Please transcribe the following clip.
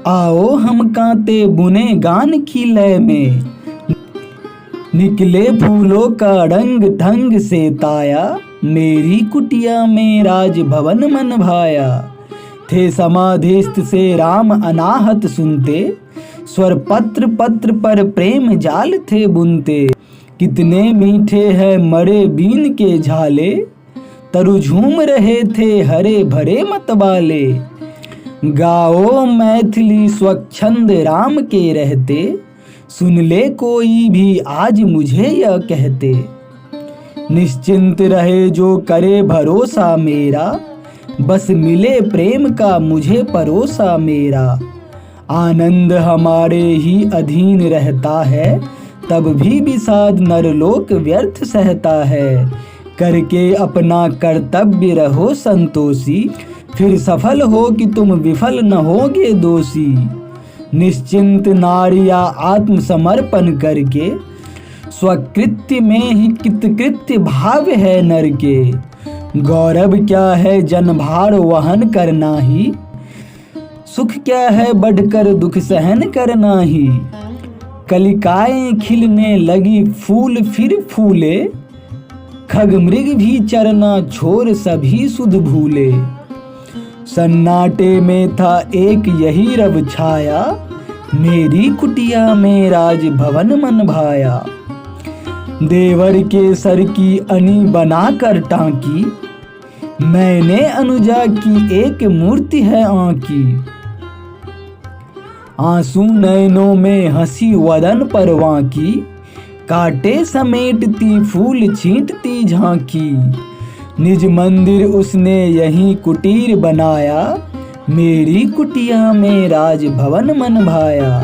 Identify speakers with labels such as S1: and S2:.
S1: आओ हम कांते बुने गान की लय में, निकले फूलों का रंग ढंग से ताया, मेरी कुटिया में राजभवन मन भाया। थे समाधिस्थ से राम अनाहत सुनते, स्वर पत्र पत्र पर प्रेम जाल थे बुनते। कितने मीठे हैं मरे बीन के झाले, तरु झूम रहे थे हरे भरे मतवाले। गाओ मैथिली स्वच्छंद राम के रहते, सुन ले कोई भी आज मुझे यह कहते। निश्चिंत रहे जो करे भरोसा मेरा, बस मिले प्रेम का मुझे परोसा मेरा। आनंद हमारे ही अधीन रहता है, तब भी विषाद नरलोक व्यर्थ सहता है। करके अपना कर्तव्य रहो संतोषी, फिर सफल हो कि तुम विफल न होगे दोषी। निश्चिंत नारिया आत्मसमर्पण करके, स्वकृत्य में ही कृतकृत्य भाव है नर के। गौरव क्या है जनभार वहन करना ही, सुख क्या है बढ़कर दुख सहन करना ही। कलिकाएं खिलने लगी फूल फिर फूले, खग मृग भी चरना छोड़ सभी सुध भूले। सन्नाटे में था एक यही रव छाया, मेरी कुटिया में राजभवन मन भाया। देवर के सर की अनी बनाकर टांकी, मैंने अनुजा की एक मूर्ति है आंकी। आंसू नैनों में हंसी वदन पर वांकी, कांटे समेटती फूल छींटती झांकी। निज मंदिर उसने यहीं कुटीर बनाया, मेरी कुटिया में राजभवन मन भाया।